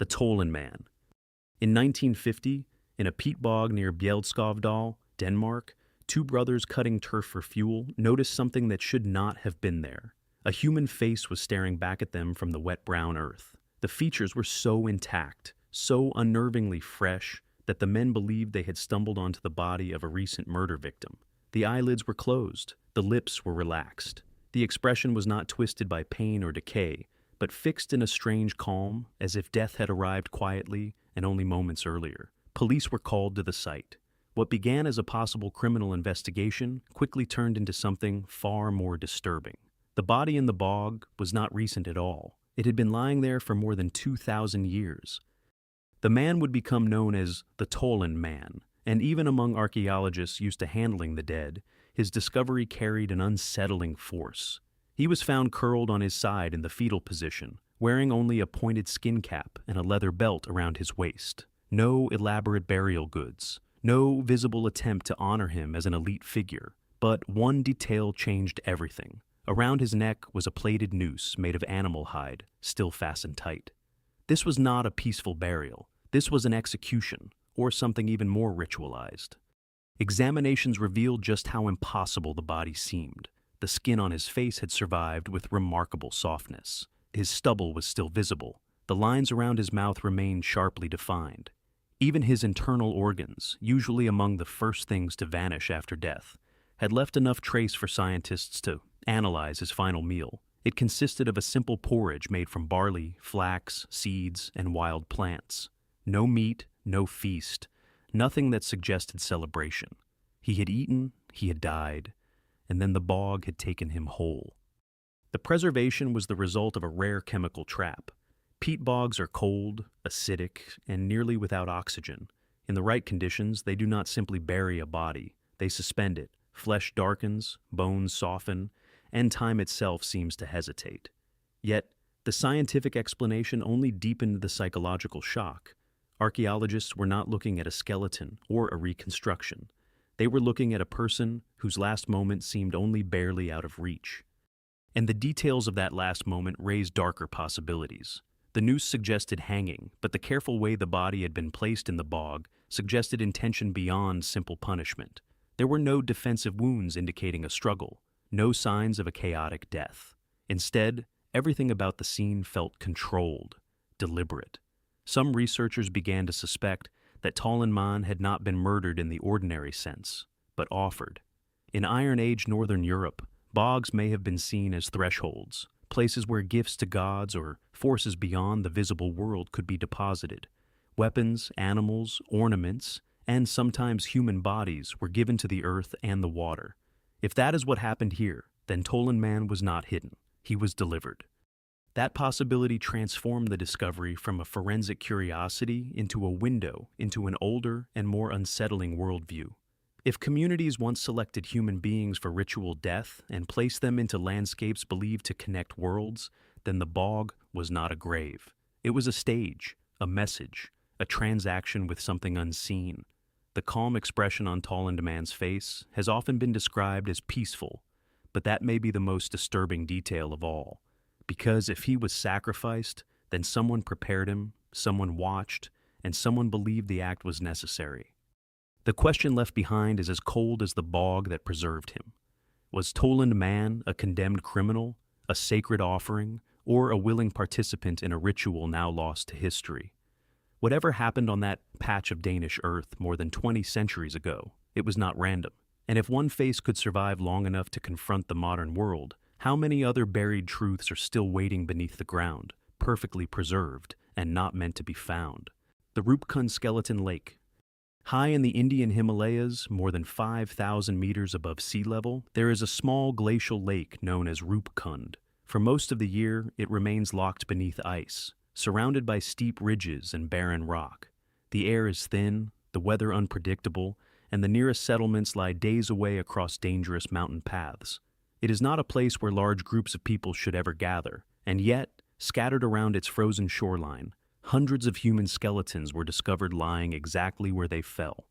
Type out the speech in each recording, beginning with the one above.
the Tolen Man. In 1950, in a peat bog near Bjelskovdal, Denmark, two brothers cutting turf for fuel noticed something that should not have been there. A human face was staring back at them from the wet brown earth. The features were so intact, so unnervingly fresh, that the men believed they had stumbled onto the body of a recent murder victim. The eyelids were closed, the lips were relaxed. The expression was not twisted by pain or decay, but fixed in a strange calm, as if death had arrived quietly and only moments earlier. Police were called to the site. What began as a possible criminal investigation quickly turned into something far more disturbing. The body in the bog was not recent at all. It had been lying there for more than 2,000 years. The man would become known as the Tolen Man, and even among archaeologists used to handling the dead, his discovery carried an unsettling force. He was found curled on his side in the fetal position, wearing only a pointed skin cap and a leather belt around his waist. No elaborate burial goods, no visible attempt to honor him as an elite figure. But one detail changed everything. Around his neck was a plaited noose made of animal hide, still fastened tight. This was not a peaceful burial. This was an execution, or something even more ritualized. Examinations revealed just how impossible the body seemed. The skin on his face had survived with remarkable softness. His stubble was still visible. The lines around his mouth remained sharply defined. Even his internal organs, usually among the first things to vanish after death, had left enough trace for scientists to analyze his final meal. It consisted of a simple porridge made from barley, flax, seeds, and wild plants. No meat, no feast, nothing that suggested celebration. He had eaten, he had died, and then the bog had taken him whole. The preservation was the result of a rare chemical trap. Peat bogs are cold, acidic, and nearly without oxygen. In the right conditions, they do not simply bury a body, they suspend it. Flesh darkens, bones soften, and time itself seems to hesitate. Yet, the scientific explanation only deepened the psychological shock. Archaeologists were not looking at a skeleton or a reconstruction. They were looking at a person whose last moment seemed only barely out of reach. And the details of that last moment raised darker possibilities. The noose suggested hanging, but the careful way the body had been placed in the bog suggested intention beyond simple punishment. There were no defensive wounds indicating a struggle, no signs of a chaotic death. Instead, everything about the scene felt controlled, deliberate. Some researchers began to suspect that Tolen Man had not been murdered in the ordinary sense, but offered. In Iron Age Northern Europe, bogs may have been seen as thresholds, places where gifts to gods or forces beyond the visible world could be deposited. Weapons, animals, ornaments, and sometimes human bodies were given to the earth and the water. If that is what happened here, then Tolen Man was not hidden. He was delivered. That possibility transformed the discovery from a forensic curiosity into a window into an older and more unsettling worldview. If communities once selected human beings for ritual death and placed them into landscapes believed to connect worlds, then the bog was not a grave. It was a stage, a message, a transaction with something unseen. The calm expression on Tolen Man's face has often been described as peaceful, but that may be the most disturbing detail of all. Because if he was sacrificed, then someone prepared him, someone watched, and someone believed the act was necessary. The question left behind is as cold as the bog that preserved him. Was Tolen Man a condemned criminal, a sacred offering, or a willing participant in a ritual now lost to history? Whatever happened on that patch of Danish earth more than 20 centuries ago, it was not random. And if one face could survive long enough to confront the modern world, how many other buried truths are still waiting beneath the ground, perfectly preserved and not meant to be found? The Rupkund Skeleton Lake. High in the Indian Himalayas, more than 5,000 meters above sea level, there is a small glacial lake known as Rupkund. For most of the year, it remains locked beneath ice, surrounded by steep ridges and barren rock. The air is thin, the weather unpredictable, and the nearest settlements lie days away across dangerous mountain paths. It is not a place where large groups of people should ever gather, and yet, scattered around its frozen shoreline, hundreds of human skeletons were discovered lying exactly where they fell.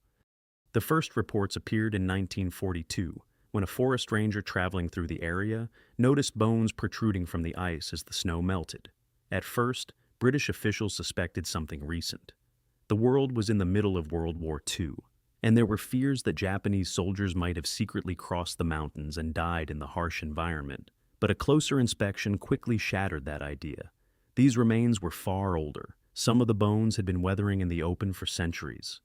The first reports appeared in 1942, when a forest ranger traveling through the area noticed bones protruding from the ice as the snow melted. At first, British officials suspected something recent. The world was in the middle of World War II, and there were fears that Japanese soldiers might have secretly crossed the mountains and died in the harsh environment. But a closer inspection quickly shattered that idea. These remains were far older. Some of the bones had been weathering in the open for centuries.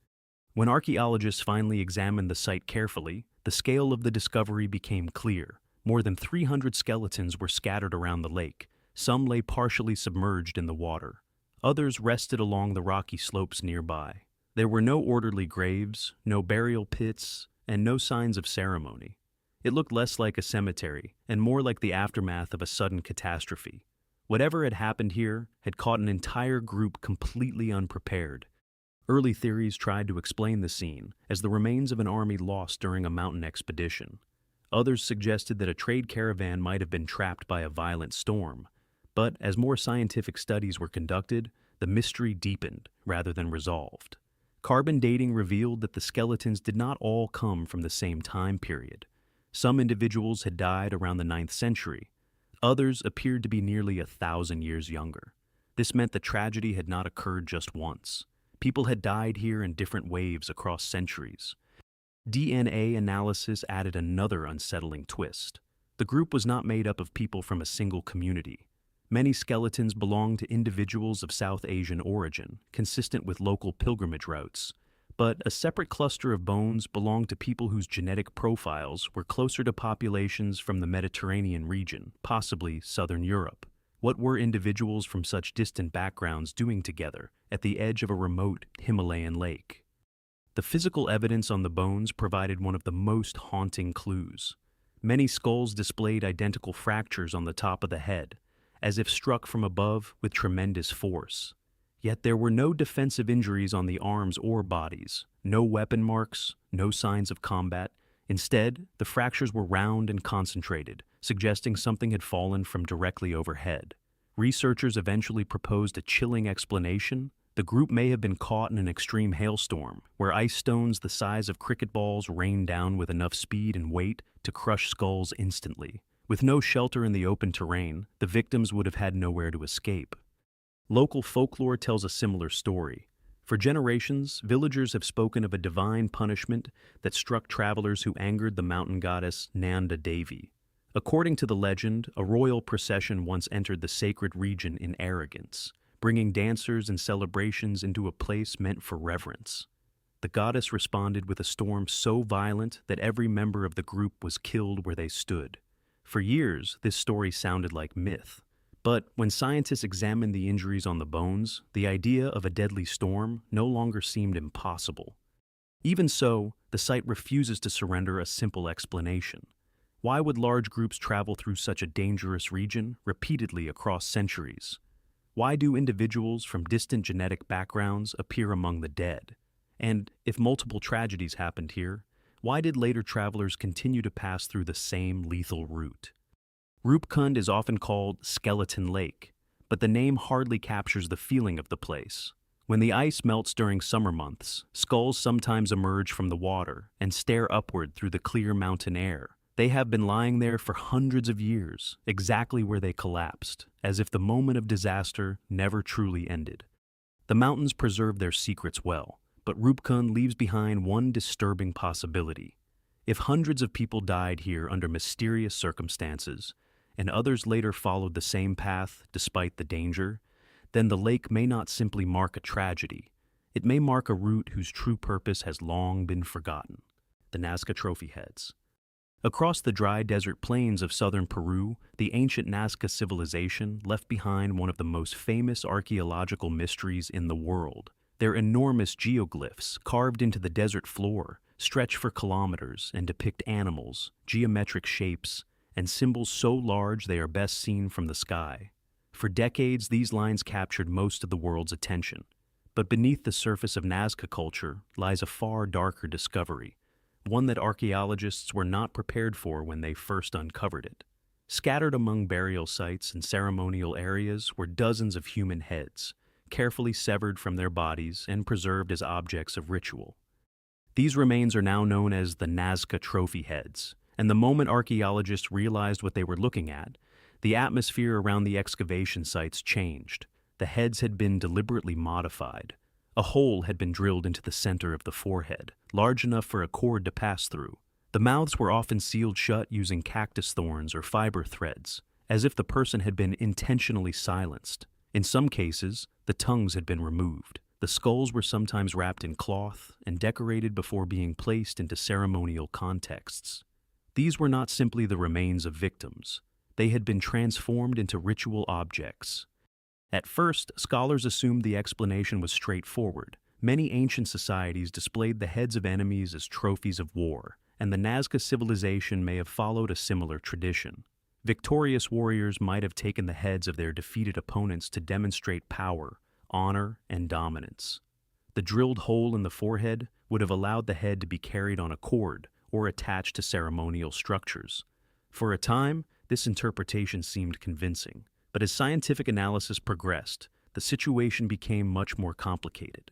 When archaeologists finally examined the site carefully, the scale of the discovery became clear. More than 300 skeletons were scattered around the lake. Some lay partially submerged in the water. Others rested along the rocky slopes nearby. There were no orderly graves, no burial pits, and no signs of ceremony. It looked less like a cemetery and more like the aftermath of a sudden catastrophe. Whatever had happened here had caught an entire group completely unprepared. Early theories tried to explain the scene as the remains of an army lost during a mountain expedition. Others suggested that a trade caravan might have been trapped by a violent storm. But as more scientific studies were conducted, the mystery deepened rather than resolved. Carbon dating revealed that the skeletons did not all come from the same time period. Some individuals had died around the 9th century. Others appeared to be nearly 1,000 years younger. This meant the tragedy had not occurred just once. People had died here in different waves across centuries. DNA analysis added another unsettling twist. The group was not made up of people from a single community. Many skeletons belonged to individuals of South Asian origin, consistent with local pilgrimage routes. But a separate cluster of bones belonged to people whose genetic profiles were closer to populations from the Mediterranean region, possibly southern Europe. What were individuals from such distant backgrounds doing together at the edge of a remote Himalayan lake? The physical evidence on the bones provided one of the most haunting clues. Many skulls displayed identical fractures on the top of the head, as if struck from above with tremendous force. Yet there were no defensive injuries on the arms or bodies, no weapon marks, no signs of combat. Instead, the fractures were round and concentrated, suggesting something had fallen from directly overhead. Researchers eventually proposed a chilling explanation. The group may have been caught in an extreme hailstorm, where ice stones the size of cricket balls rained down with enough speed and weight to crush skulls instantly. With no shelter in the open terrain, the victims would have had nowhere to escape. Local folklore tells a similar story. For generations, villagers have spoken of a divine punishment that struck travelers who angered the mountain goddess Nanda Devi. According to the legend, a royal procession once entered the sacred region in arrogance, bringing dancers and celebrations into a place meant for reverence. The goddess responded with a storm so violent that every member of the group was killed where they stood. For years, this story sounded like myth. But when scientists examined the injuries on the bones, the idea of a deadly storm no longer seemed impossible. Even so, the site refuses to surrender a simple explanation. Why would large groups travel through such a dangerous region repeatedly across centuries? Why do individuals from distant genetic backgrounds appear among the dead? And if multiple tragedies happened here, why did later travelers continue to pass through the same lethal route? Rupkund is often called Skeleton Lake, but the name hardly captures the feeling of the place. When the ice melts during summer months, skulls sometimes emerge from the water and stare upward through the clear mountain air. They have been lying there for hundreds of years, exactly where they collapsed, as if the moment of disaster never truly ended. The mountains preserve their secrets well, but Rupkund leaves behind one disturbing possibility. If hundreds of people died here under mysterious circumstances, and others later followed the same path despite the danger, then the lake may not simply mark a tragedy. It may mark a route whose true purpose has long been forgotten. The Nazca trophy heads. Across the dry desert plains of southern Peru, the ancient Nazca civilization left behind one of the most famous archaeological mysteries in the world. Their enormous geoglyphs, carved into the desert floor, stretch for kilometers and depict animals, geometric shapes, and symbols so large they are best seen from the sky. For decades, these lines captured most of the world's attention. But beneath the surface of Nazca culture lies a far darker discovery, one that archaeologists were not prepared for when they first uncovered it. Scattered among burial sites and ceremonial areas were dozens of human heads, carefully severed from their bodies and preserved as objects of ritual. These remains are now known as the Nazca trophy heads, and the moment archaeologists realized what they were looking at, the atmosphere around the excavation sites changed. the heads had been deliberately modified. A hole had been drilled into the center of the forehead, large enough for a cord to pass through. The mouths were often sealed shut using cactus thorns or fiber threads, as if the person had been intentionally silenced. In some cases, the tongues had been removed. The skulls were sometimes wrapped in cloth and decorated before being placed into ceremonial contexts. These were not simply the remains of victims. They had been transformed into ritual objects. At first, scholars assumed the explanation was straightforward. Many ancient societies displayed the heads of enemies as trophies of war, and the Nazca civilization may have followed a similar tradition. Victorious warriors might have taken the heads of their defeated opponents to demonstrate power, honor, and dominance. The drilled hole in the forehead would have allowed the head to be carried on a cord or attached to ceremonial structures. For a time, this interpretation seemed convincing, but as scientific analysis progressed, the situation became much more complicated.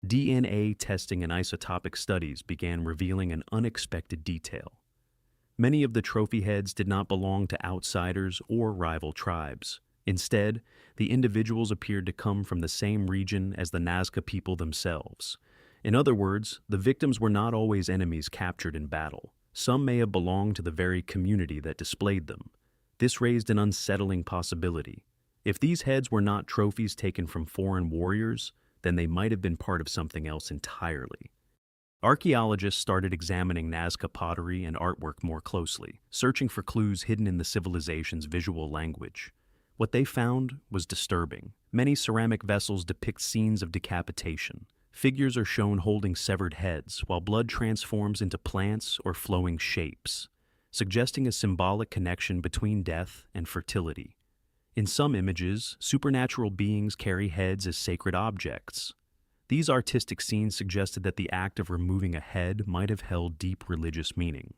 DNA testing and isotopic studies began revealing an unexpected detail. Many of the trophy heads did not belong to outsiders or rival tribes. Instead, the individuals appeared to come from the same region as the Nazca people themselves. In other words, the victims were not always enemies captured in battle. Some may have belonged to the very community that displayed them. This raised an unsettling possibility. If these heads were not trophies taken from foreign warriors, then they might have been part of something else entirely. Archaeologists started examining Nazca pottery and artwork more closely, searching for clues hidden in the civilization's visual language. What they found was disturbing. Many ceramic vessels depict scenes of decapitation. Figures are shown holding severed heads, while blood transforms into plants or flowing shapes, suggesting a symbolic connection between death and fertility. In some images, supernatural beings carry heads as sacred objects. These artistic scenes suggested that the act of removing a head might have held deep religious meaning.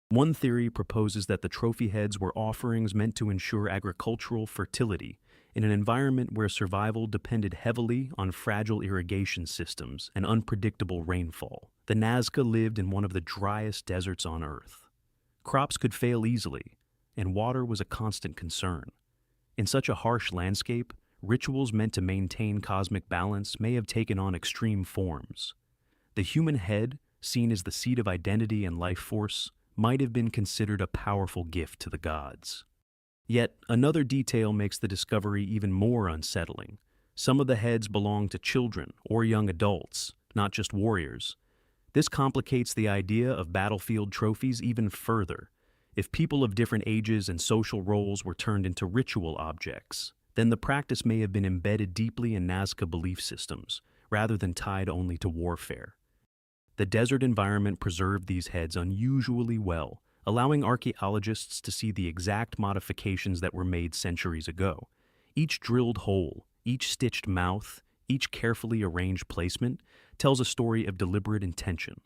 One theory proposes that the trophy heads were offerings meant to ensure agricultural fertility in an environment where survival depended heavily on fragile irrigation systems and unpredictable rainfall. The Nazca lived in one of the driest deserts on Earth. Crops could fail easily, and water was a constant concern. In such a harsh landscape, rituals meant to maintain cosmic balance may have taken on extreme forms. The human head, seen as the seat of identity and life force, might have been considered a powerful gift to the gods. Yet, another detail makes the discovery even more unsettling. Some of the heads belong to children or young adults, not just warriors. This complicates the idea of battlefield trophies even further. If people of different ages and social roles were turned into ritual objects, then the practice may have been embedded deeply in Nazca belief systems, rather than tied only to warfare. The desert environment preserved these heads unusually well, allowing archaeologists to see the exact modifications that were made centuries ago. Each drilled hole, each stitched mouth, each carefully arranged placement tells a story of deliberate intention.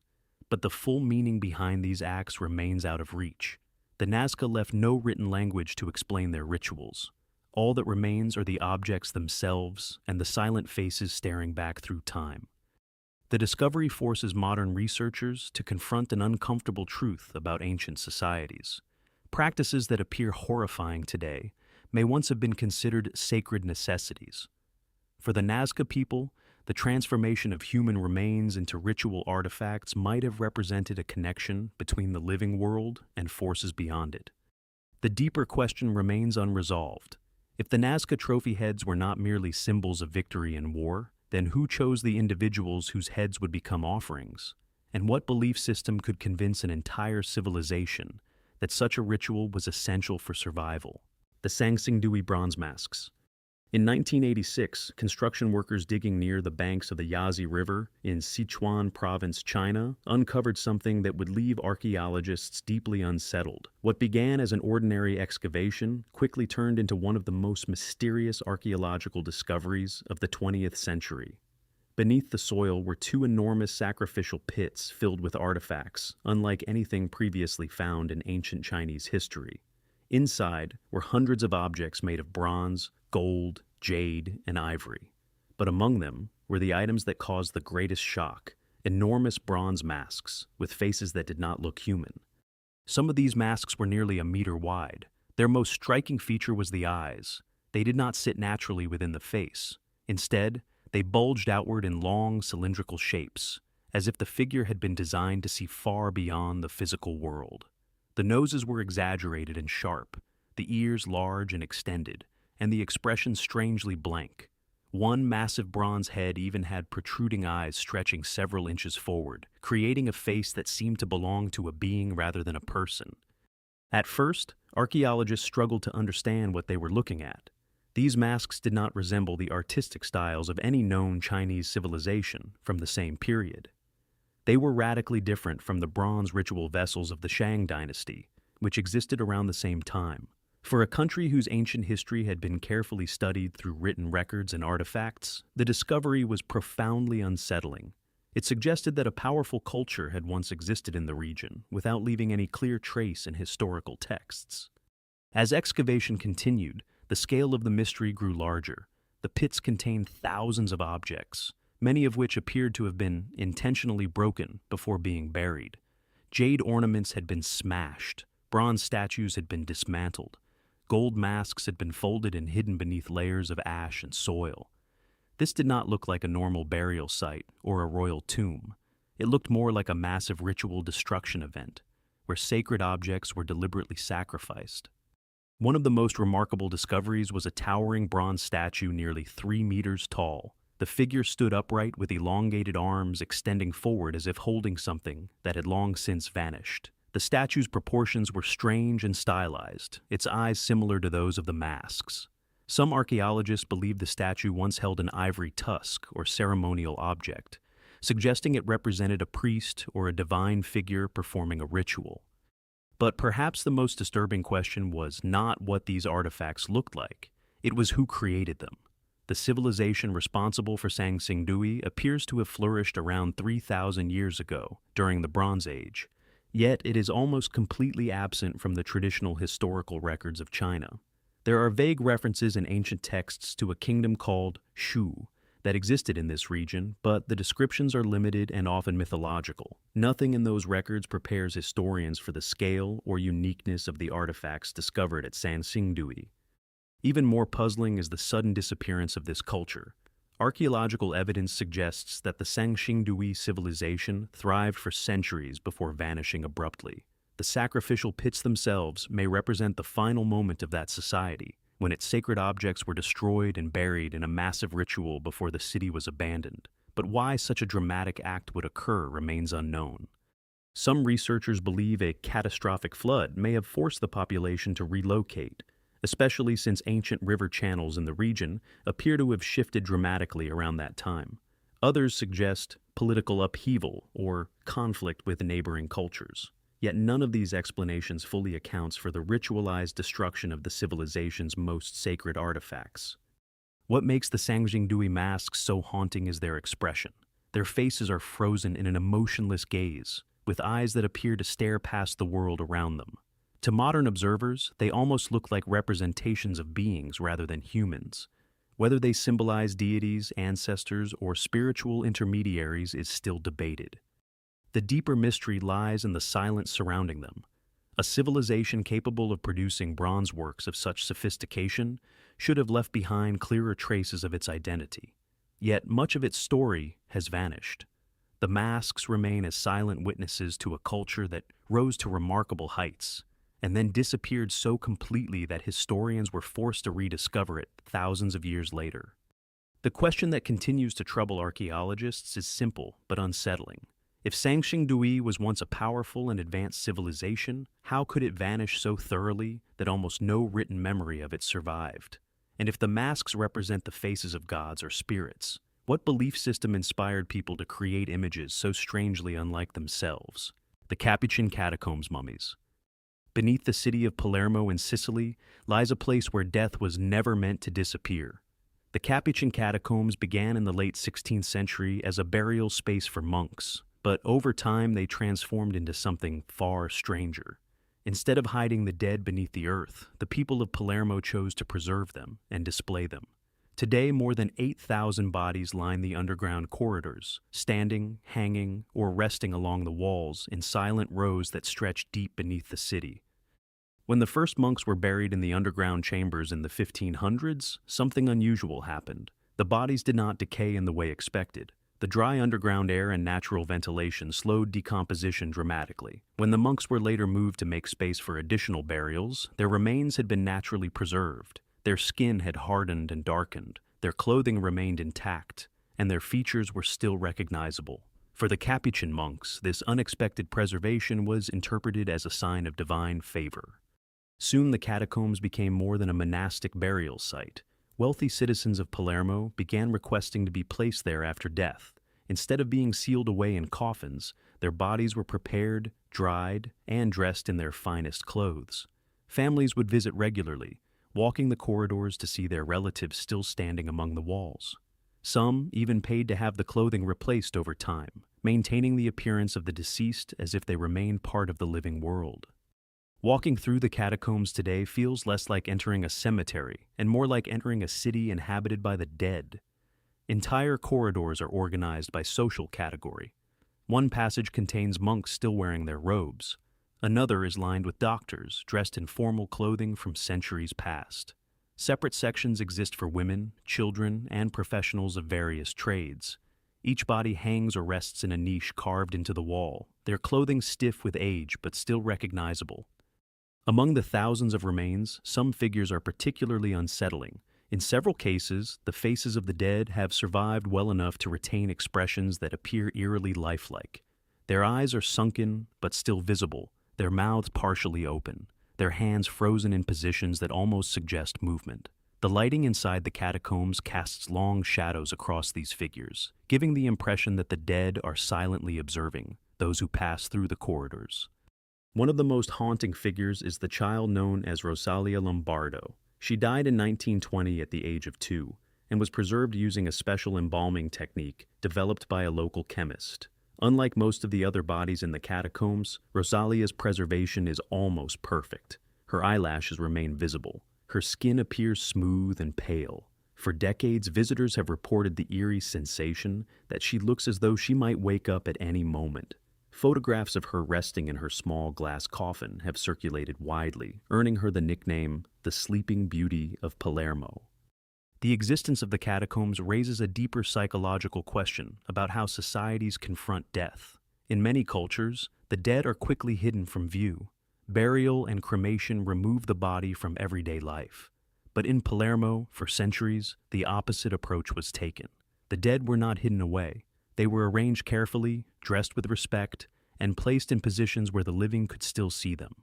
But the full meaning behind these acts remains out of reach. The Nazca left no written language to explain their rituals. All that remains are the objects themselves and the silent faces staring back through time. The discovery forces modern researchers to confront an uncomfortable truth about ancient societies. Practices that appear horrifying today may once have been considered sacred necessities. For the Nazca people, the transformation of human remains into ritual artifacts might have represented a connection between the living world and forces beyond it. The deeper question remains unresolved. If the Nazca trophy heads were not merely symbols of victory in war, then who chose the individuals whose heads would become offerings? And what belief system could convince an entire civilization that such a ritual was essential for survival? The Sanxingdui bronze masks. In 1986, construction workers digging near the banks of the Yangtze River in Sichuan Province, China, uncovered something that would leave archaeologists deeply unsettled. What began as an ordinary excavation quickly turned into one of the most mysterious archaeological discoveries of the 20th century. Beneath the soil were two enormous sacrificial pits filled with artifacts, unlike anything previously found in ancient Chinese history. Inside were hundreds of objects made of bronze, gold, jade, and ivory. But among them were the items that caused the greatest shock: enormous bronze masks with faces that did not look human. Some of these masks were nearly a meter wide. Their most striking feature was the eyes. They did not sit naturally within the face. Instead, they bulged outward in long, cylindrical shapes, as if the figure had been designed to see far beyond the physical world. The noses were exaggerated and sharp, the ears large and extended, and the expression strangely blank. One massive bronze head even had protruding eyes stretching several inches forward, creating a face that seemed to belong to a being rather than a person. At first, archaeologists struggled to understand what they were looking at. These masks did not resemble the artistic styles of any known Chinese civilization from the same period. They were radically different from the bronze ritual vessels of the Shang dynasty, which existed around the same time. For a country whose ancient history had been carefully studied through written records and artifacts, the discovery was profoundly unsettling. It suggested that a powerful culture had once existed in the region, without leaving any clear trace in historical texts. As excavation continued, the scale of the mystery grew larger. The pits contained thousands of objects, many of which appeared to have been intentionally broken before being buried. Jade ornaments had been smashed, bronze statues had been dismantled, gold masks had been folded and hidden beneath layers of ash and soil. This did not look like a normal burial site or a royal tomb. It looked more like a massive ritual destruction event, where sacred objects were deliberately sacrificed. One of the most remarkable discoveries was a towering bronze statue nearly 3 meters tall. The figure stood upright with elongated arms extending forward as if holding something that had long since vanished. The statue's proportions were strange and stylized, its eyes similar to those of the masks. Some archaeologists believe the statue once held an ivory tusk or ceremonial object, suggesting it represented a priest or a divine figure performing a ritual. But perhaps the most disturbing question was not what these artifacts looked like, it was who created them. The civilization responsible for Sanxingdui appears to have flourished around 3,000 years ago, during the Bronze Age, yet it is almost completely absent from the traditional historical records of China. There are vague references in ancient texts to a kingdom called Shu that existed in this region, but the descriptions are limited and often mythological. Nothing in those records prepares historians for the scale or uniqueness of the artifacts discovered at Sanxingdui. Even more puzzling is the sudden disappearance of this culture. Archaeological evidence suggests that the Sanxingdui civilization thrived for centuries before vanishing abruptly. The sacrificial pits themselves may represent the final moment of that society, when its sacred objects were destroyed and buried in a massive ritual before the city was abandoned. But why such a dramatic act would occur remains unknown. Some researchers believe a catastrophic flood may have forced the population to relocate, especially since ancient river channels in the region appear to have shifted dramatically around that time. Others suggest political upheaval or conflict with neighboring cultures. Yet none of these explanations fully accounts for the ritualized destruction of the civilization's most sacred artifacts. What makes the Sanxingdui masks so haunting is their expression. Their faces are frozen in an emotionless gaze, with eyes that appear to stare past the world around them. To modern observers, they almost look like representations of beings rather than humans. Whether they symbolize deities, ancestors, or spiritual intermediaries is still debated. The deeper mystery lies in the silence surrounding them. A civilization capable of producing bronze works of such sophistication should have left behind clearer traces of its identity. Yet much of its story has vanished. The masks remain as silent witnesses to a culture that rose to remarkable heights, and then disappeared so completely that historians were forced to rediscover it thousands of years later. The question that continues to trouble archaeologists is simple but unsettling. If Sanxingdui was once a powerful and advanced civilization, how could it vanish so thoroughly that almost no written memory of it survived? And if the masks represent the faces of gods or spirits, what belief system inspired people to create images so strangely unlike themselves? The Capuchin catacombs mummies. Beneath the city of Palermo in Sicily lies a place where death was never meant to disappear. The Capuchin catacombs began in the late 16th century as a burial space for monks, but over time they transformed into something far stranger. Instead of hiding the dead beneath the earth, the people of Palermo chose to preserve them and display them. Today, more than 8,000 bodies line the underground corridors, standing, hanging, or resting along the walls in silent rows that stretch deep beneath the city. When the first monks were buried in the underground chambers in the 1500s, something unusual happened. The bodies did not decay in the way expected. The dry underground air and natural ventilation slowed decomposition dramatically. When the monks were later moved to make space for additional burials, their remains had been naturally preserved. Their skin had hardened and darkened, their clothing remained intact, and their features were still recognizable. For the Capuchin monks, this unexpected preservation was interpreted as a sign of divine favor. Soon the catacombs became more than a monastic burial site. Wealthy citizens of Palermo began requesting to be placed there after death. Instead of being sealed away in coffins, their bodies were prepared, dried, and dressed in their finest clothes. Families would visit regularly, walking the corridors to see their relatives still standing among the walls. Some even paid to have the clothing replaced over time, maintaining the appearance of the deceased as if they remained part of the living world. Walking through the catacombs today feels less like entering a cemetery and more like entering a city inhabited by the dead. Entire corridors are organized by social category. One passage contains monks still wearing their robes. Another is lined with doctors dressed in formal clothing from centuries past. Separate sections exist for women, children, and professionals of various trades. Each body hangs or rests in a niche carved into the wall, their clothing stiff with age but still recognizable. Among the thousands of remains, some figures are particularly unsettling. In several cases, the faces of the dead have survived well enough to retain expressions that appear eerily lifelike. Their eyes are sunken but still visible, their mouths partially open, their hands frozen in positions that almost suggest movement. The lighting inside the catacombs casts long shadows across these figures, giving the impression that the dead are silently observing those who pass through the corridors. One of the most haunting figures is the child known as Rosalia Lombardo. She died in 1920 at the age of 2 and was preserved using a special embalming technique developed by a local chemist. Unlike most of the other bodies in the catacombs, Rosalia's preservation is almost perfect. Her eyelashes remain visible. Her skin appears smooth and pale. For decades, visitors have reported the eerie sensation that she looks as though she might wake up at any moment. Photographs of her resting in her small glass coffin have circulated widely, earning her the nickname, the Sleeping Beauty of Palermo. The existence of the catacombs raises a deeper psychological question about how societies confront death. In many cultures, the dead are quickly hidden from view. Burial and cremation remove the body from everyday life. But in Palermo, for centuries, the opposite approach was taken. The dead were not hidden away. They were arranged carefully, dressed with respect, and placed in positions where the living could still see them.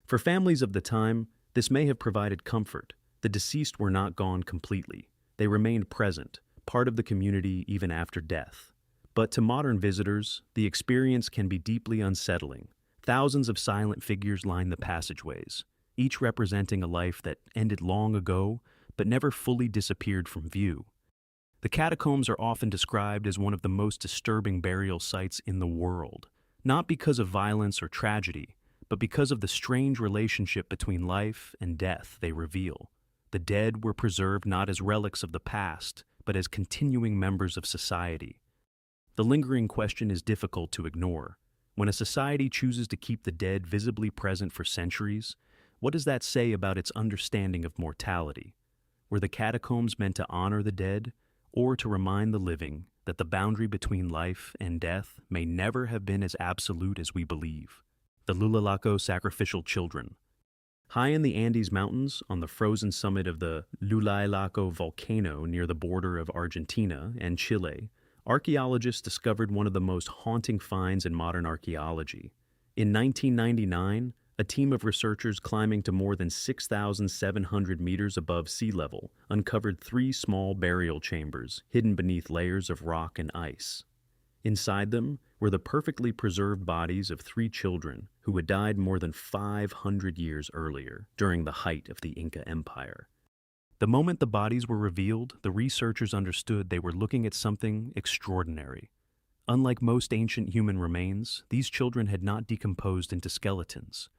For families of the time, this may have provided comfort. The deceased were not gone completely. They remained present, part of the community even after death. But to modern visitors, the experience can be deeply unsettling. Thousands of silent figures line the passageways, each representing a life that ended long ago but never fully disappeared from view. The catacombs are often described as one of the most disturbing burial sites in the world, not because of violence or tragedy, but because of the strange relationship between life and death they reveal. The dead were preserved not as relics of the past, but as continuing members of society. The lingering question is difficult to ignore. When a society chooses to keep the dead visibly present for centuries, what does that say about its understanding of mortality? Were the catacombs meant to honor the dead, or to remind the living that the boundary between life and death may never have been as absolute as we believe? The Llullaillaco sacrificial children. High in the Andes Mountains, on the frozen summit of the Llullaillaco volcano near the border of Argentina and Chile, archaeologists discovered one of the most haunting finds in modern archaeology. In 1999, a team of researchers climbing to more than 6,700 meters above sea level uncovered 3 small burial chambers hidden beneath layers of rock and ice. Inside them were the perfectly preserved bodies of 3 children who had died more than 500 years earlier, during the height of the Inca Empire. The moment the bodies were revealed, the researchers understood they were looking at something extraordinary. Unlike most ancient human remains, these children had not decomposed into skeletons.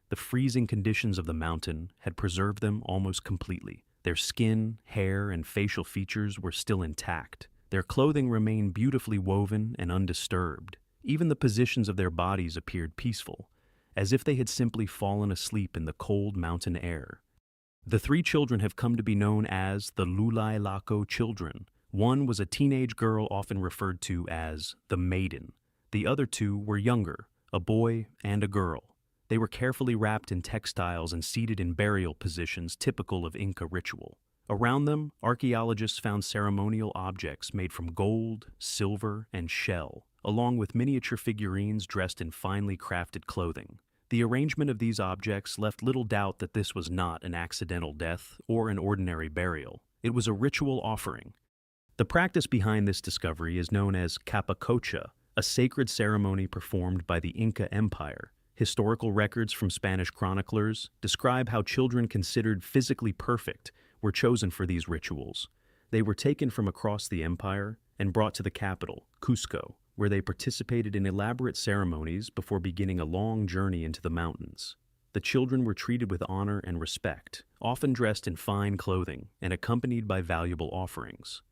The freezing conditions of the mountain had preserved them almost completely. Their skin, hair, and facial features were still intact. Their clothing remained beautifully woven and undisturbed. Even the positions of their bodies appeared peaceful, as if they had simply fallen asleep in the cold mountain air. The three children have come to be known as the Llullaillaco children. One was a teenage girl often referred to as the maiden. The other two were younger, a boy and a girl. They were carefully wrapped in textiles and seated in burial positions typical of Inca ritual. Around them, archaeologists found ceremonial objects made from gold, silver, and shell, along with miniature figurines dressed in finely crafted clothing. The arrangement of these objects left little doubt that this was not an accidental death or an ordinary burial. It was a ritual offering. The practice behind this discovery is known as Capuchin, a sacred ceremony performed by the Inca Empire. Historical records from Spanish chroniclers describe how children considered physically perfect were chosen for these rituals. They were taken from across the empire and brought to the capital, Cusco, where they participated in elaborate ceremonies before beginning a long journey into the mountains. The children were treated with honor and respect, often dressed in fine clothing and accompanied by valuable offerings.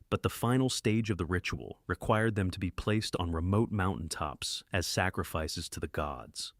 But the final stage of the ritual required them to be placed on remote mountaintops as sacrifices to the gods.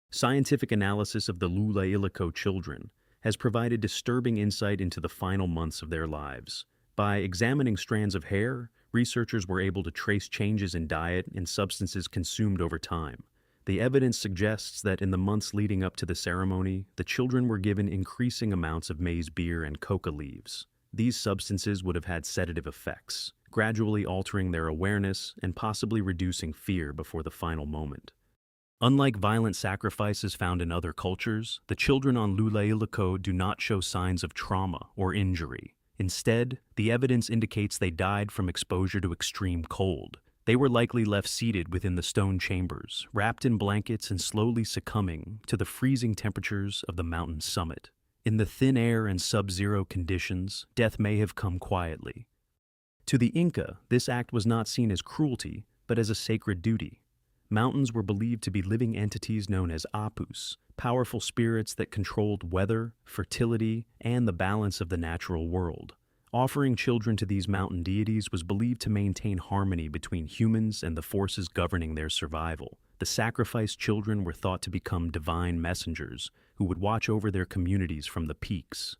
Scientific analysis of the Llullaillaco children has provided disturbing insight into the final months of their lives. By examining strands of hair, researchers were able to trace changes in diet and substances consumed over time. The evidence suggests that in the months leading up to the ceremony, the children were given increasing amounts of maize beer and coca leaves. These substances would have had sedative effects, gradually altering their awareness and possibly reducing fear before the final moment. Unlike violent sacrifices found in other cultures, the children on Llullaillaco do not show signs of trauma or injury. Instead, the evidence indicates they died from exposure to extreme cold. They were likely left seated within the stone chambers, wrapped in blankets and slowly succumbing to the freezing temperatures of the mountain summit. In the thin air and sub-zero conditions, death may have come quietly. To the Inca, this act was not seen as cruelty, but as a sacred duty. Mountains were believed to be living entities known as apus, powerful spirits that controlled weather, fertility, and the balance of the natural world. Offering children to these mountain deities was believed to maintain harmony between humans and the forces governing their survival. The sacrificed children were thought to become divine messengers who would watch over their communities from the peaks.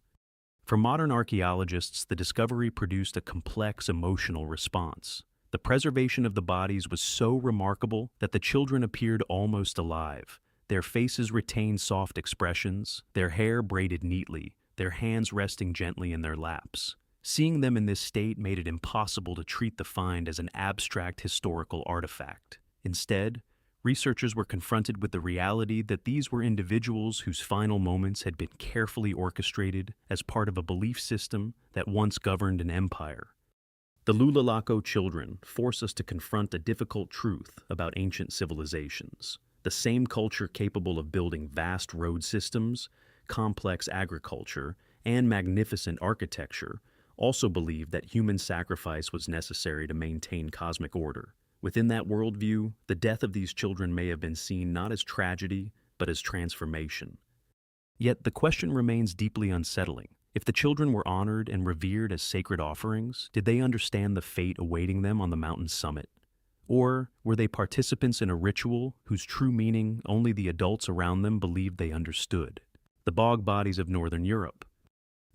For modern archaeologists, the discovery produced a complex emotional response. The preservation of the bodies was so remarkable that the children appeared almost alive. Their faces retained soft expressions, their hair braided neatly, their hands resting gently in their laps. Seeing them in this state made it impossible to treat the find as an abstract historical artifact. Instead, researchers were confronted with the reality that these were individuals whose final moments had been carefully orchestrated as part of a belief system that once governed an empire. The Llullaillaco children force us to confront a difficult truth about ancient civilizations. The same culture capable of building vast road systems, complex agriculture, and magnificent architecture also believed that human sacrifice was necessary to maintain cosmic order. Within that worldview, the death of these children may have been seen not as tragedy, but as transformation. Yet the question remains deeply unsettling. If the children were honored and revered as sacred offerings, did they understand the fate awaiting them on the mountain summit? Or were they participants in a ritual whose true meaning only the adults around them believed they understood? The bog bodies of Northern Europe.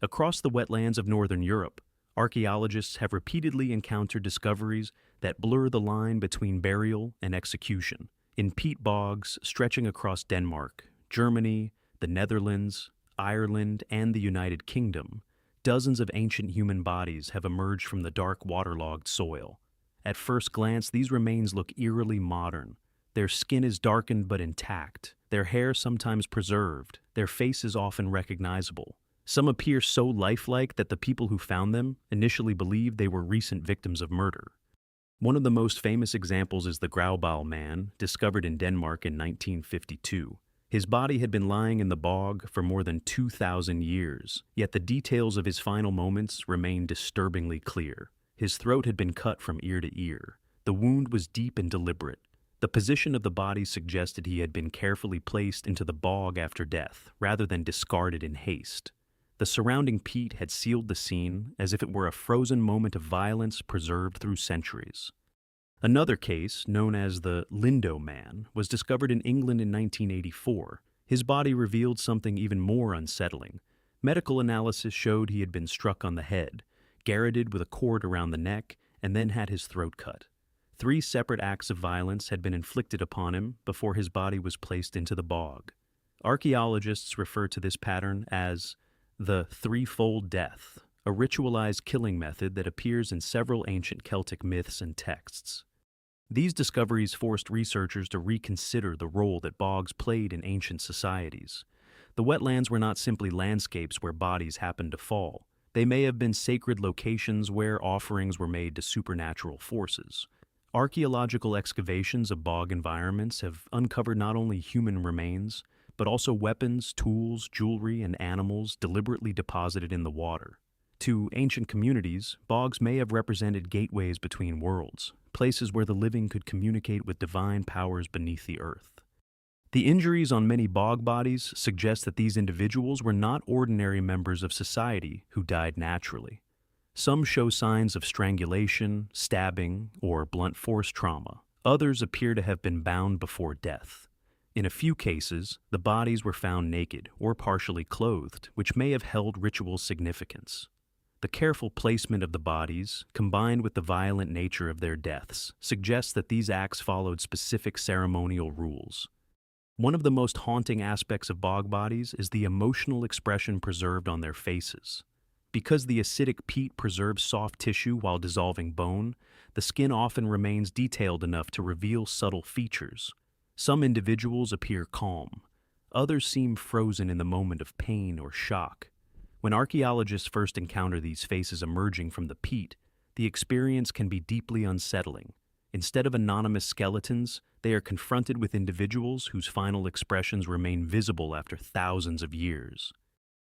Across the wetlands of Northern Europe, archaeologists have repeatedly encountered discoveries that blur the line between burial and execution. In peat bogs stretching across Denmark, Germany, the Netherlands, Ireland, and the United Kingdom, dozens of ancient human bodies have emerged from the dark waterlogged soil. At first glance, these remains look eerily modern. Their skin is darkened but intact, their hair sometimes preserved, their faces often recognizable. Some appear so lifelike that the people who found them initially believed they were recent victims of murder. One of the most famous examples is the Grauballe man, discovered in Denmark in 1952. His body had been lying in the bog for more than 2,000 years, yet the details of his final moments remain disturbingly clear. His throat had been cut from ear to ear. The wound was deep and deliberate. The position of the body suggested he had been carefully placed into the bog after death, rather than discarded in haste. The surrounding peat had sealed the scene as if it were a frozen moment of violence preserved through centuries. Another case, known as the Lindo Man, was discovered in England in 1984. His body revealed something even more unsettling. Medical analysis showed he had been struck on the head, garroted with a cord around the neck, and then had his throat cut. 3 separate acts of violence had been inflicted upon him before his body was placed into the bog. Archaeologists refer to this pattern as the threefold death, a ritualized killing method that appears in several ancient Celtic myths and texts. These discoveries forced researchers to reconsider the role that bogs played in ancient societies. The wetlands were not simply landscapes where bodies happened to fall. They may have been sacred locations where offerings were made to supernatural forces. Archaeological excavations of bog environments have uncovered not only human remains, but also weapons, tools, jewelry, and animals deliberately deposited in the water. To ancient communities, bogs may have represented gateways between worlds, places where the living could communicate with divine powers beneath the earth. The injuries on many bog bodies suggest that these individuals were not ordinary members of society who died naturally. Some show signs of strangulation, stabbing, or blunt force trauma. Others appear to have been bound before death. In a few cases, the bodies were found naked or partially clothed, which may have held ritual significance. The careful placement of the bodies, combined with the violent nature of their deaths, suggests that these acts followed specific ceremonial rules. One of the most haunting aspects of bog bodies is the emotional expression preserved on their faces. Because the acidic peat preserves soft tissue while dissolving bone, the skin often remains detailed enough to reveal subtle features. Some individuals appear calm. Others seem frozen in the moment of pain or shock. When archaeologists first encounter these faces emerging from the peat, the experience can be deeply unsettling. Instead of anonymous skeletons, they are confronted with individuals whose final expressions remain visible after thousands of years.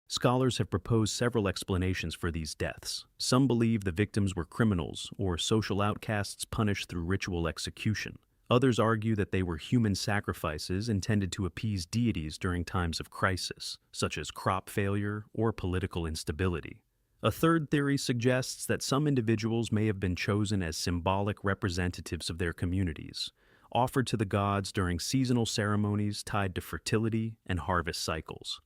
Scholars have proposed several explanations for these deaths. Some believe the victims were criminals or social outcasts punished through ritual execution. Others argue that they were human sacrifices intended to appease deities during times of crisis, such as crop failure or political instability. A third theory suggests that some individuals may have been chosen as symbolic representatives of their communities, offered to the gods during seasonal ceremonies tied to fertility and harvest cycles.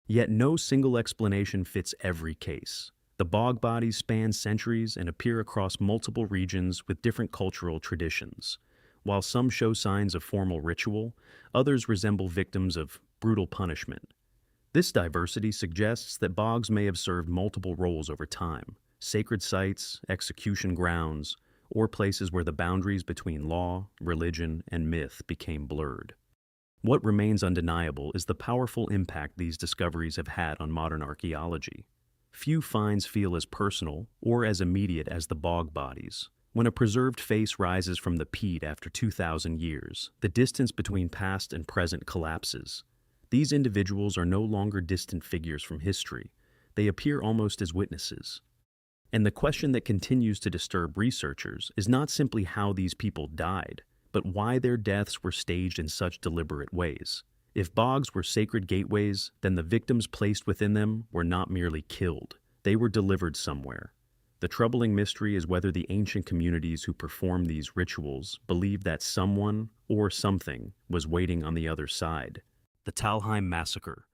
Yet no single explanation fits every case. The bog bodies span centuries and appear across multiple regions with different cultural traditions. While some show signs of formal ritual, others resemble victims of brutal punishment. This diversity suggests that bogs may have served multiple roles over time: sacred sites, execution grounds, or places where the boundaries between law, religion, and myth became blurred. What remains undeniable is the powerful impact these discoveries have had on modern archaeology. Few finds feel as personal or as immediate as the bog bodies. When a preserved face rises from the peat after 2,000 years, the distance between past and present collapses. These individuals are no longer distant figures from history. They appear almost as witnesses. And the question that continues to disturb researchers is not simply how these people died, but why their deaths were staged in such deliberate ways. If bogs were sacred gateways, then the victims placed within them were not merely killed. They were delivered somewhere. The troubling mystery is whether the ancient communities who performed these rituals believed that someone or something was waiting on the other side. The Talheim massacre.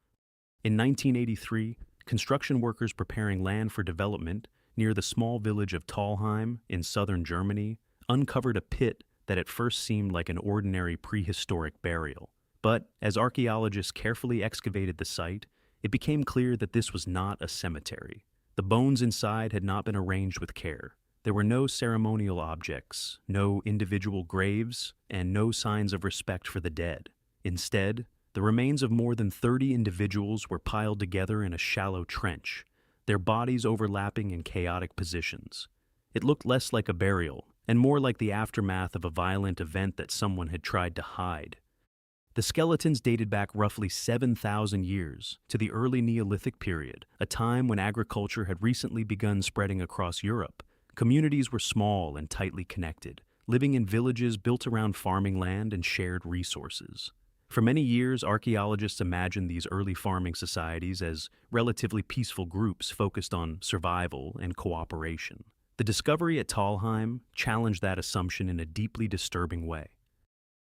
In 1983, construction workers preparing land for development near the small village of Talheim in southern Germany uncovered a pit that at first seemed like an ordinary prehistoric burial. But as archaeologists carefully excavated the site, it became clear that this was not a cemetery. The bones inside had not been arranged with care. There were no ceremonial objects, no individual graves, and no signs of respect for the dead. Instead, the remains of more than 30 individuals were piled together in a shallow trench, their bodies overlapping in chaotic positions. It looked less like a burial, and more like the aftermath of a violent event that someone had tried to hide. The skeletons dated back roughly 7,000 years to the early Neolithic period, a time when agriculture had recently begun spreading across Europe. Communities were small and tightly connected, living in villages built around farming land and shared resources. For many years, archaeologists imagined these early farming societies as relatively peaceful groups focused on survival and cooperation. The discovery at Talheim challenged that assumption in a deeply disturbing way.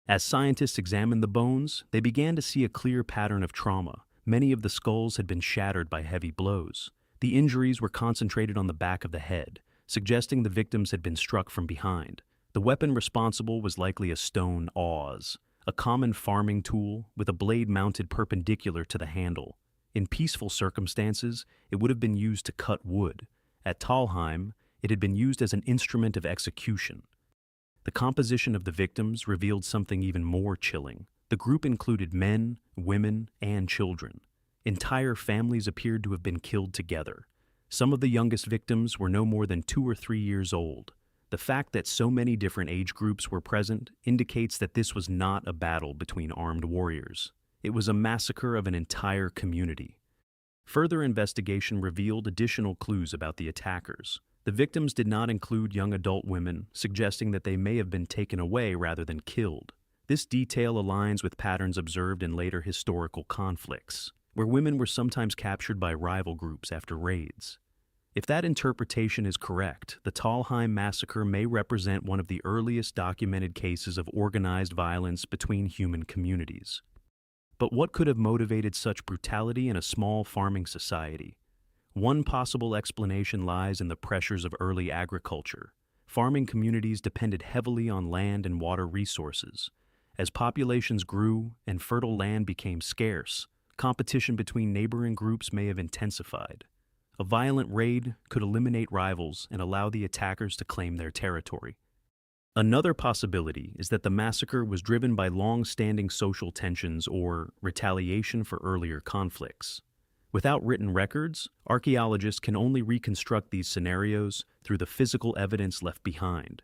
As scientists examined the bones, they began to see a clear pattern of trauma. Many of the skulls had been shattered by heavy blows. The injuries were concentrated on the back of the head, suggesting the victims had been struck from behind. The weapon responsible was likely a stone awes, a common farming tool with a blade mounted perpendicular to the handle. In peaceful circumstances, it would have been used to cut wood. At Talheim, it had been used as an instrument of execution. The composition of the victims revealed something even more chilling. The group included men, women, and children. Entire families appeared to have been killed together. Some of the youngest victims were no more than 2 or 3 years old. The fact that so many different age groups were present indicates that this was not a battle between armed warriors. It was a massacre of an entire community. Further investigation revealed additional clues about the attackers. The victims did not include young adult women, suggesting that they may have been taken away rather than killed. This detail aligns with patterns observed in later historical conflicts, where women were sometimes captured by rival groups after raids. If that interpretation is correct, the Talheim massacre may represent one of the earliest documented cases of organized violence between human communities. But what could have motivated such brutality in a small farming society? One possible explanation lies in the pressures of early agriculture. Farming communities depended heavily on land and water resources. As populations grew and fertile land became scarce, competition between neighboring groups may have intensified. A violent raid could eliminate rivals and allow the attackers to claim their territory. Another possibility is that the massacre was driven by long-standing social tensions or retaliation for earlier conflicts. Without written records, archaeologists can only reconstruct these scenarios through the physical evidence left behind.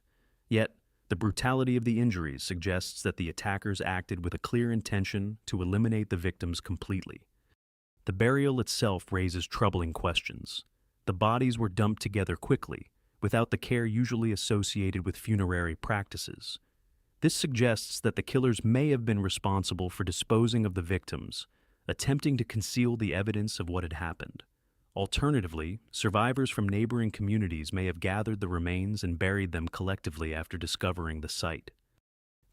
Yet, the brutality of the injuries suggests that the attackers acted with a clear intention to eliminate the victims completely. The burial itself raises troubling questions. The bodies were dumped together quickly, without the care usually associated with funerary practices. This suggests that the killers may have been responsible for disposing of the victims, attempting to conceal the evidence of what had happened. Alternatively, survivors from neighboring communities may have gathered the remains and buried them collectively after discovering the site.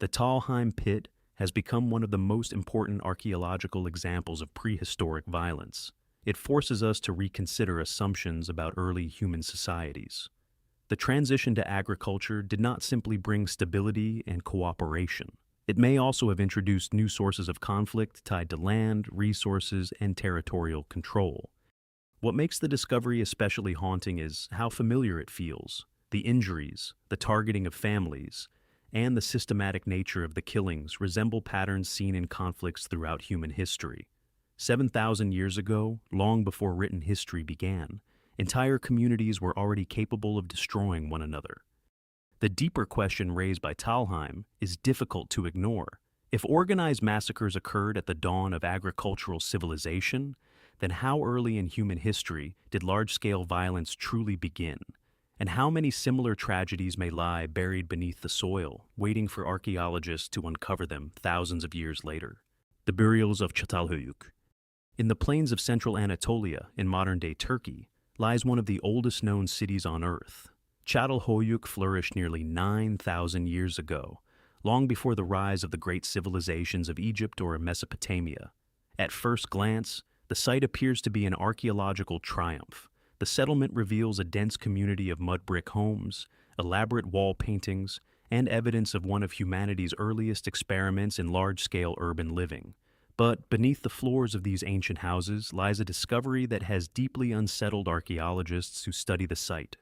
The Talheim pit has become one of the most important archaeological examples of prehistoric violence. It forces us to reconsider assumptions about early human societies. The transition to agriculture did not simply bring stability and cooperation. It may also have introduced new sources of conflict tied to land, resources, and territorial control. What makes the discovery especially haunting is how familiar it feels. The injuries, the targeting of families, and the systematic nature of the killings resemble patterns seen in conflicts throughout human history. 7,000 years ago, long before written history began, entire communities were already capable of destroying one another. The deeper question raised by Talheim is difficult to ignore. If organized massacres occurred at the dawn of agricultural civilization, then how early in human history did large-scale violence truly begin? And how many similar tragedies may lie buried beneath the soil, waiting for archaeologists to uncover them thousands of years later? The burials of Chatal Hoyuk. In the plains of central Anatolia, in modern-day Turkey, lies one of the oldest known cities on Earth. Chatal Hoyuk flourished nearly 9,000 years ago, long before the rise of the great civilizations of Egypt or Mesopotamia. At first glance, the site appears to be an archaeological triumph. The settlement reveals a dense community of mud brick homes, elaborate wall paintings, and evidence of one of humanity's earliest experiments in large-scale urban living. But beneath the floors of these ancient houses lies a discovery that has deeply unsettled archaeologists who study the site.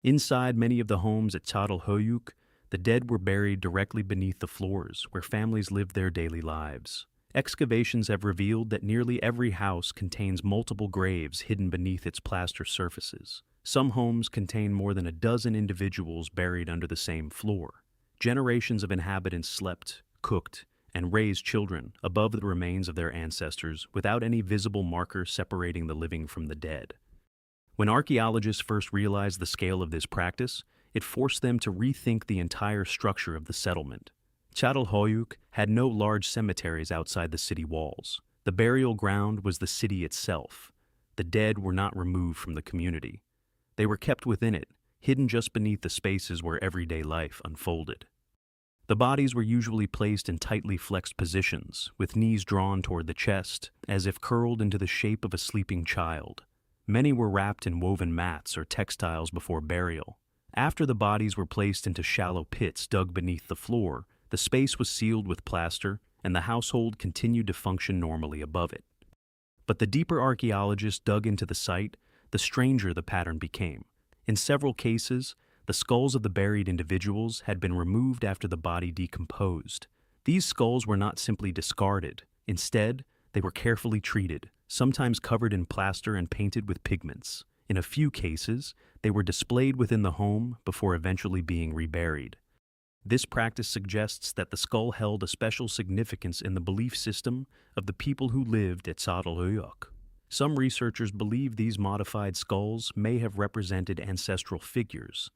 Inside many of the homes at Chatal Hoyuk, the dead were buried directly beneath the floors, where families lived their daily lives. Excavations have revealed that nearly every house contains multiple graves hidden beneath its plaster surfaces. Some homes contain more than a dozen individuals buried under the same floor. Generations of inhabitants slept, cooked, and raised children above the remains of their ancestors without any visible marker separating the living from the dead. When archaeologists first realized the scale of this practice, it forced them to rethink the entire structure of the settlement. Chatal Hoyuk had no large cemeteries outside the city walls. The burial ground was the city itself. The dead were not removed from the community. They were kept within it, hidden just beneath the spaces where everyday life unfolded. The bodies were usually placed in tightly flexed positions, with knees drawn toward the chest, as if curled into the shape of a sleeping child. Many were wrapped in woven mats or textiles before burial. After the bodies were placed into shallow pits dug beneath the floor, the space was sealed with plaster, and the household continued to function normally above it. But the deeper archaeologists dug into the site, the stranger the pattern became. In several cases, the skulls of the buried individuals had been removed after the body decomposed. These skulls were not simply discarded. Instead, they were carefully treated, sometimes covered in plaster and painted with pigments. In a few cases, they were displayed within the home before eventually being reburied. This practice suggests that the skull held a special significance in the belief system of the people who lived at Chatal Hoyuk. Some researchers believe these modified skulls may have represented ancestral figures,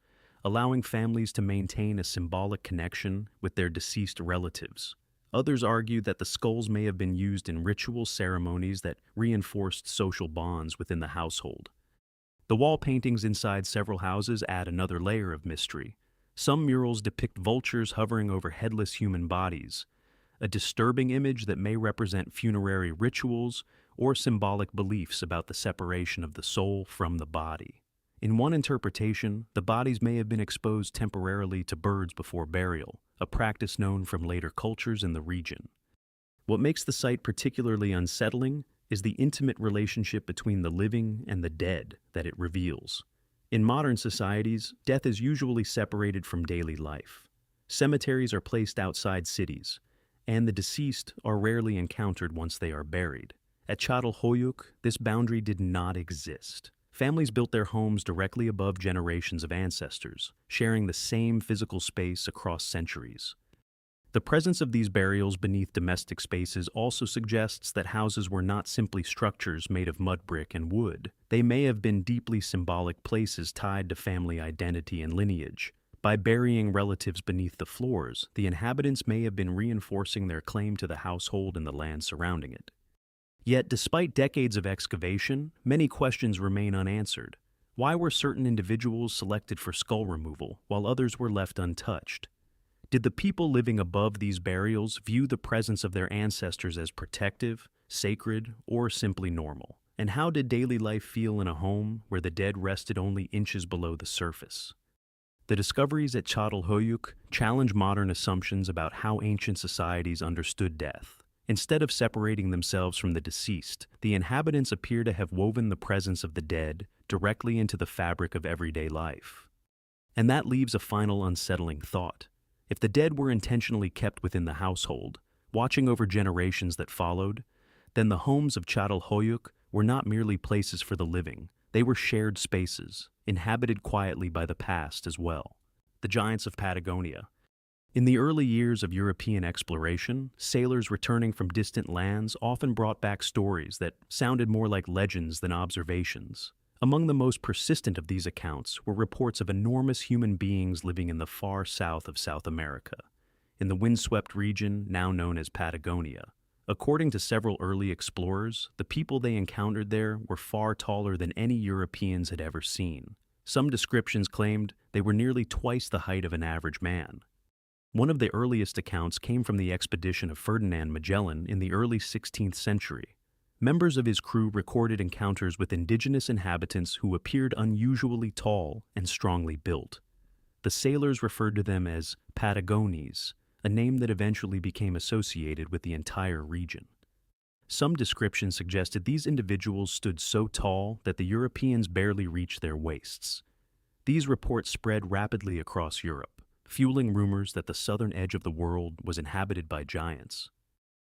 allowing families to maintain a symbolic connection with their deceased relatives. Others argue that the skulls may have been used in ritual ceremonies that reinforced social bonds within the household. The wall paintings inside several houses add another layer of mystery. Some murals depict vultures hovering over headless human bodies, a disturbing image that may represent funerary rituals or symbolic beliefs about the separation of the soul from the body. In one interpretation, the bodies may have been exposed temporarily to birds before burial, a practice known from later cultures in the region. What makes the site particularly unsettling is the intimate relationship between the living and the dead that it reveals. In modern societies, death is usually separated from daily life. Cemeteries are placed outside cities, and the deceased are rarely encountered once they are buried. At Chatal Hoyuk, this boundary did not exist. Families built their homes directly above generations of ancestors, sharing the same physical space across centuries. The presence of these burials beneath domestic spaces also suggests that houses were not simply structures made of mud brick and wood. They may have been deeply symbolic places tied to family identity and lineage. By burying relatives beneath the floors, the inhabitants may have been reinforcing their claim to the household and the land surrounding it. Yet, despite decades of excavation, many questions remain unanswered. Why were certain individuals selected for skull removal, while others were left untouched? Did the people living above these burials view the presence of their ancestors as protective, sacred, or simply normal? And how did daily life feel in a home where the dead rested only inches below the surface? The discoveries at Chatal Hoyuk challenge modern assumptions about how ancient societies understood death. Instead of separating themselves from the deceased, the inhabitants appear to have woven the presence of the dead directly into the fabric of everyday life. And that leaves a final unsettling thought. If the dead were intentionally kept within the household, watching over generations that followed, then the homes of Chatal Hoyuk were not merely places for the living. They were shared spaces, inhabited quietly by the past as well. The giants of Patagonia. In the early years of European exploration, sailors returning from distant lands often brought back stories that sounded more like legends than observations. Among the most persistent of these accounts were reports of enormous human beings living in the far south of South America, in the windswept region now known as Patagonia. According to several early explorers, the people they encountered there were far taller than any Europeans had ever seen. Some descriptions claimed they were nearly twice the height of an average man. One of the earliest accounts came from the expedition of Ferdinand Magellan in the early 16th century. Members of his crew recorded encounters with indigenous inhabitants who appeared unusually tall and strongly built. The sailors referred to them as Patagones, a name that eventually became associated with the entire region. Some descriptions suggested these individuals stood so tall that the Europeans barely reached their waists. These reports spread rapidly across Europe, fueling rumors that the southern edge of the world was inhabited by giants.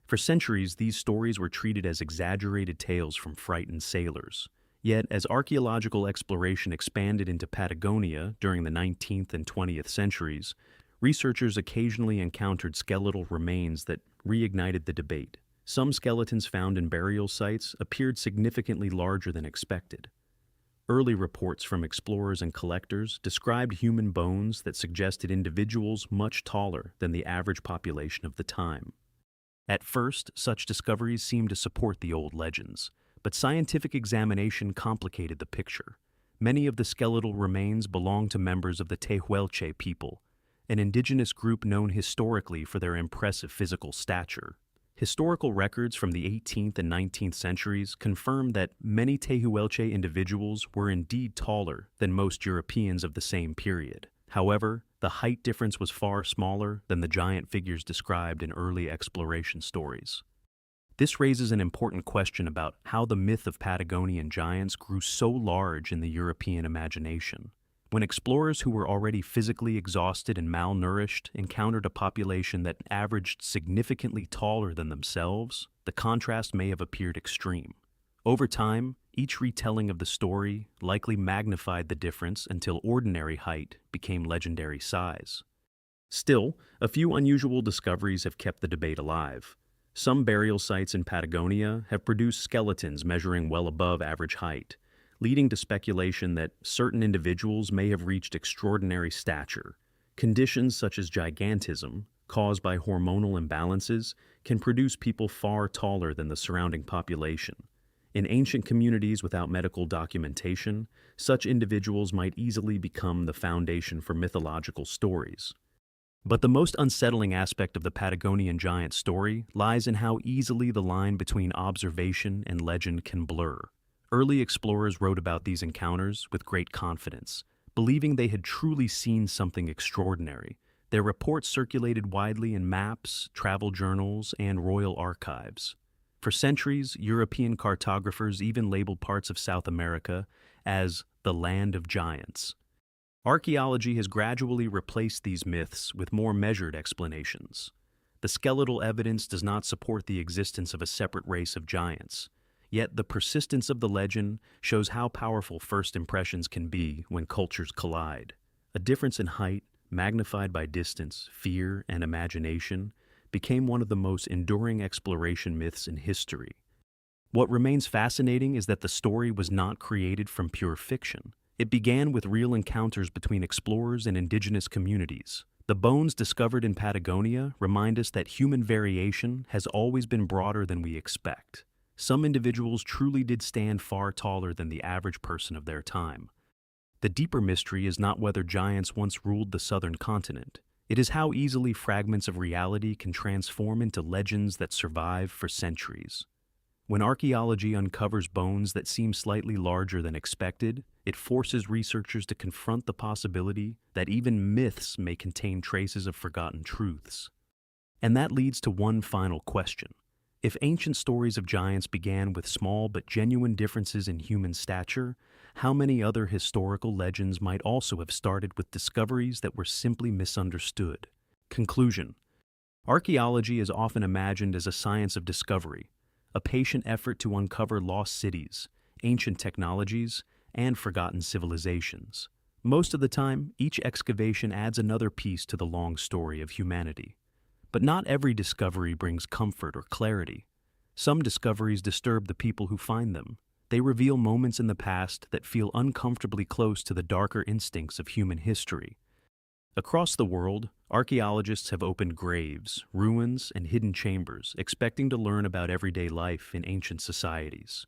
For centuries, these stories were treated as exaggerated tales from frightened sailors. Yet, as archaeological exploration expanded into Patagonia during the 19th and 20th centuries, researchers occasionally encountered skeletal remains that reignited the debate. Some skeletons found in burial sites appeared significantly larger than expected. Early reports from explorers and collectors described human bones that suggested individuals much taller than the average population of the time. At first, such discoveries seemed to support the old legends, but scientific examination complicated the picture. Many of the skeletal remains belong to members of the Tehuelche people, an indigenous group known historically for their impressive physical stature. Historical records from the 18th and 19th centuries confirm that many Tehuelche individuals were indeed taller than most Europeans of the same period. However, the height difference was far smaller than the giant figures described in early exploration stories. This raises an important question about how the myth of Patagonian giants grew so large in the European imagination. When explorers who were already physically exhausted and malnourished encountered a population that averaged significantly taller than themselves, the contrast may have appeared extreme. Over time, each retelling of the story likely magnified the difference until ordinary height became legendary size. Still, a few unusual discoveries have kept the debate alive. Some burial sites in Patagonia have produced skeletons measuring well above average height, leading to speculation that certain individuals may have reached extraordinary stature. Conditions such as gigantism, caused by hormonal imbalances, can produce people far taller than the surrounding population. In ancient communities without medical documentation, such individuals might easily become the foundation for mythological stories. But the most unsettling aspect of the Patagonian giant story lies in how easily the line between observation and legend can blur. Early explorers wrote about these encounters with great confidence, believing they had truly seen something extraordinary. Their reports circulated widely in maps, travel journals, and royal archives. For centuries, European cartographers even labeled parts of South America as the land of giants. Archaeology has gradually replaced these myths with more measured explanations. The skeletal evidence does not support the existence of a separate race of giants, yet the persistence of the legend shows how powerful first impressions can be when cultures collide. A difference in height, magnified by distance, fear, and imagination, became one of the most enduring exploration myths in history. What remains fascinating is that the story was not created from pure fiction. It began with real encounters between explorers and indigenous communities. The bones discovered in Patagonia remind us that human variation has always been broader than we expect. Some individuals truly did stand far taller than the average person of their time. The deeper mystery is not whether giants once ruled the southern continent. It is how easily fragments of reality can transform into legends that survive for centuries. When archaeology uncovers bones that seem slightly larger than expected, it forces researchers to confront the possibility that even myths may contain traces of forgotten truths. And that leads to one final question. If ancient stories of giants began with small but genuine differences in human stature, how many other historical legends might also have started with discoveries that were simply misunderstood? Conclusion: archaeology is often imagined as a science of discovery, a patient effort to uncover lost cities, ancient technologies, and forgotten civilizations. Most of the time, each excavation adds another piece to the long story of humanity. But not every discovery brings comfort or clarity. Some discoveries disturb the people who find them. They reveal moments in the past that feel uncomfortably close to the darker instincts of human history. Across the world, archaeologists have opened graves, ruins, and hidden chambers, expecting to learn about everyday life in ancient societies.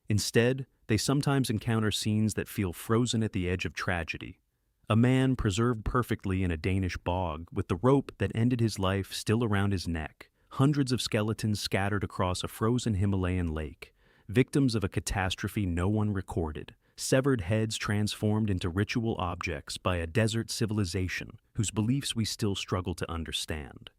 Instead, they sometimes encounter scenes that feel frozen at the edge of tragedy. A man preserved perfectly in a Danish bog, with the rope that ended his life still around his neck. Hundreds of skeletons scattered across a frozen Himalayan lake, victims of a catastrophe no one recorded. Severed heads transformed into ritual objects by a desert civilization whose beliefs we still struggle to understand.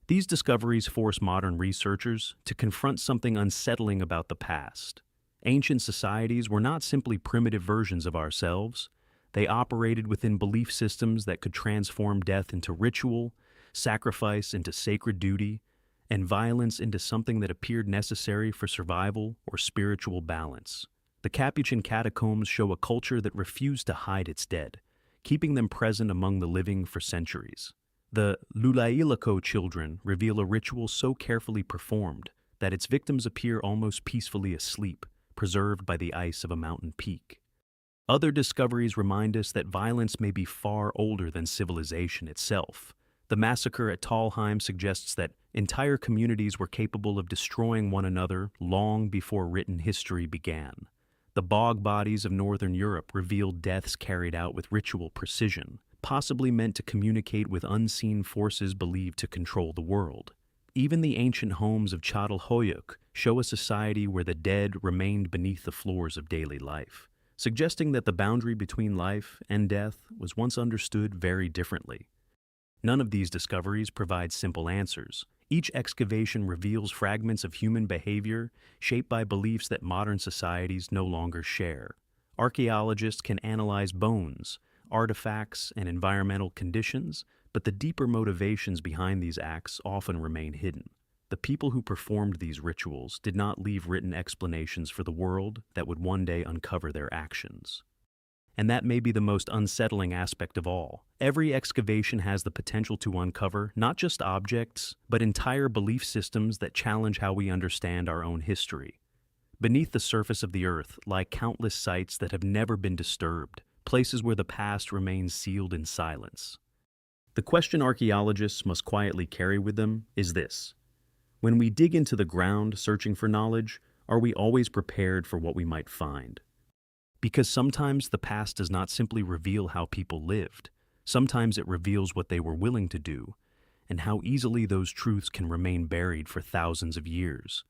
These discoveries force modern researchers to confront something unsettling about the past. Ancient societies were not simply primitive versions of ourselves. They operated within belief systems that could transform death into ritual, sacrifice into sacred duty, and violence into something that appeared necessary for survival or spiritual balance. The Capuchin catacombs show a culture that refused to hide its dead, keeping them present among the living for centuries. The Llullaillaco children reveal a ritual so carefully performed that its victims appear almost peacefully asleep, preserved by the ice of a mountain peak. Other discoveries remind us that violence may be far older than civilization itself. The massacre at Talheim suggests that entire communities were capable of destroying one another long before written history began. The bog bodies of northern Europe revealed deaths carried out with ritual precision, possibly meant to communicate with unseen forces believed to control the world. Even the ancient homes of Chatal Hoyuk show a society where the dead remained beneath the floors of daily life, suggesting that the boundary between life and death was once understood very differently. None of these discoveries provide simple answers. Each excavation reveals fragments of human behavior shaped by beliefs that modern societies no longer share. Archaeologists can analyze bones, artifacts, and environmental conditions, but the deeper motivations behind these acts often remain hidden. The people who performed these rituals did not leave written explanations for the world that would one day uncover their actions. And that may be the most unsettling aspect of all. Every excavation has the potential to uncover not just objects, but entire belief systems that challenge how we understand our own history. Beneath the surface of the earth lie countless sites that have never been disturbed, places where the past remains sealed in silence. The question archaeologists must quietly carry with them is this: when we dig into the ground searching for knowledge, are we always prepared for what we might find? Because sometimes the past does not simply reveal how people lived. Sometimes it reveals what they were willing to do, and how easily those truths can remain buried for thousands of years.